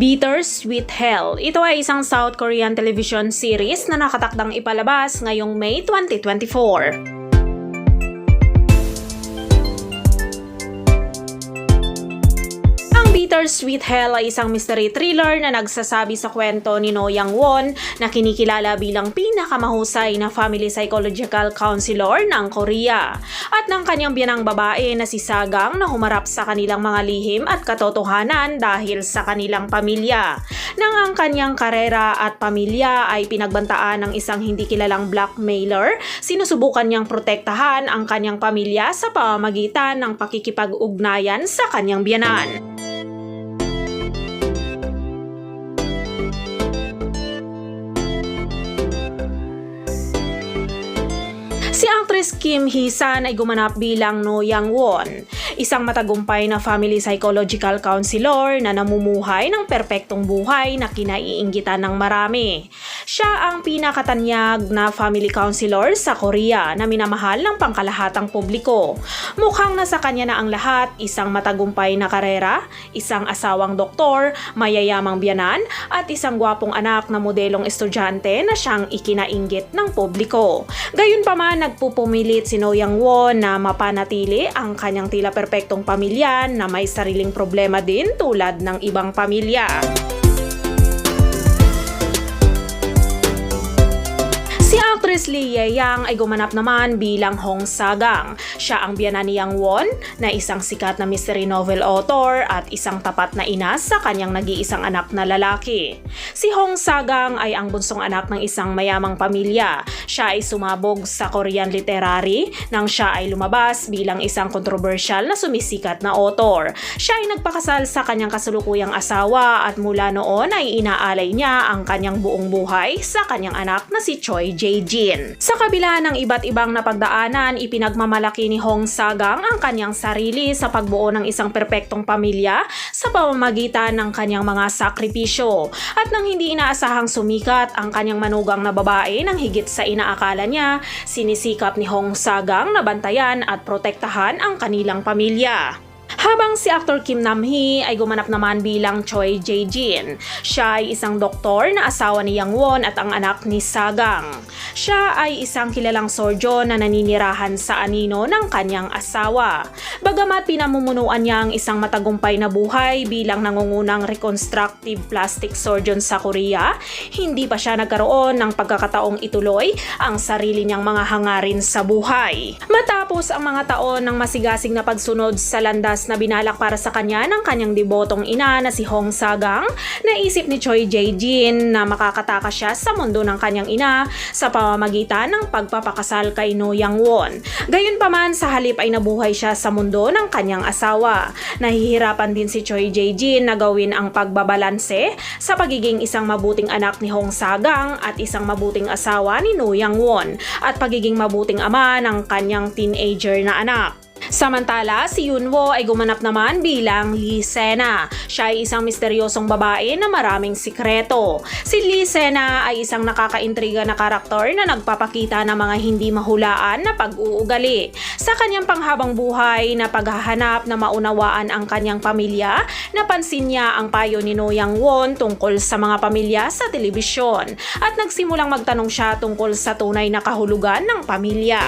Bittersweet Hell. Ito ay isang South Korean television series na nakatakdang ipalabas ngayong May 2024. Bittersweet Hell ay isang mystery thriller na nagsasabi sa kwento ni No Young-won na kinikilala bilang pinakamahusay na family psychological counselor ng Korea at ng kanyang biyanang babae na si Sagang na humarap sa kanilang mga lihim at katotohanan dahil sa kanilang pamilya. Nang ang kanyang karera at pamilya ay pinagbantaan ng isang hindi kilalang blackmailer, sinusubukan niyang protektahan ang kanyang pamilya sa pamamagitan ng pakikipag-ugnayan sa kanyang biyanan. Si actress Kim Hee-san ay gumanap bilang No Young-won, isang matagumpay na family psychological counselor na namumuhay ng perpektong buhay na kinaiinggitan ng marami. Siya ang pinakatanyag na family counselor sa Korea na minamahal ng pangkalahatang publiko. Mukhang nasa kanya na ang lahat, isang matagumpay na karera, isang asawang doktor, mayayamang biyanan, at isang gwapong anak na modelong estudyante na siyang ikinainggit ng publiko. Gayunpaman, nagpupumilit si No Young-won na mapanatili ang kanyang tila perpektong pamilya na may sariling problema din tulad ng ibang pamilya. Si actress Lee Ye-yang ay gumanap naman bilang Hong Sagang. Siya ang biyanan ni Young-won na isang sikat na mystery novel author at isang tapat na ina sa kanyang nag-iisang anak na lalaki. Si Hong Sagang ay ang bunsong anak ng isang mayamang pamilya. Siya ay sumabog sa Korean literary nang siya ay lumabas bilang isang kontrobersyal na sumisikat na author. Siya ay nagpakasal sa kanyang kasulukuyang asawa at mula noon ay inaalay niya ang kanyang buong buhay sa kanyang anak na si Choi Jae-jin. Sa kabila ng iba't ibang napagdaanan, ipinagmamalaki ni Hong Sagang ang kanyang sarili sa pagbuo ng isang perpektong pamilya sa pamamagitan ng kanyang mga sakripisyo. At nang hindi inaasahang sumikat ang kanyang manugang na babae nang higit sa inaakala niya, sinisikap ni Hong Sagang na bantayan at protektahan ang kanilang pamilya. Habang si actor Kim Nam-hee ay gumanap naman bilang Choi Jae-jin. Siya ay isang doktor na asawa ni Young-won at ang anak ni Sagang. Siya ay isang kilalang surgeon na naninirahan sa anino ng kanyang asawa. Bagamat pinamumunuan niya ang isang matagumpay na buhay bilang nangungunang reconstructive plastic surgeon sa Korea, hindi pa siya nagkaroon ng pagkakataong ituloy ang sarili niyang mga hangarin sa buhay. Matapos ang mga taon ng masigasig na pagsunod sa landas na binalak para sa kanya ng kanyang debotong ina na si Hong Sagang, naisip ni Choi Jae-jin na makakatakas siya sa mundo ng kanyang ina sa pamamagitan ng pagpapakasal kay No Young-won. Gayunpaman, sa halip ay nabuhay siya sa mundo ng kanyang asawa. Nahihirapan din si Choi Jae-jin na gawin ang pagbabalanse sa pagiging isang mabuting anak ni Hong Sagang at isang mabuting asawa ni No Young-won at pagiging mabuting ama ng kanyang teenager na anak. Samantala, si Yoon-woo ay gumanap naman bilang Lee Se-na. Siya ay isang misteryosong babae na maraming sikreto. Si Lee Se-na ay isang nakakaintriga na karakter na nagpapakita ng mga hindi mahulaan na pag-uugali. Sa kanyang panghabang buhay na paghahanap na maunawaan ang kanyang pamilya, napansin niya ang payo ni No Young-won tungkol sa mga pamilya sa telebisyon at nagsimulang magtanong siya tungkol sa tunay na kahulugan ng pamilya.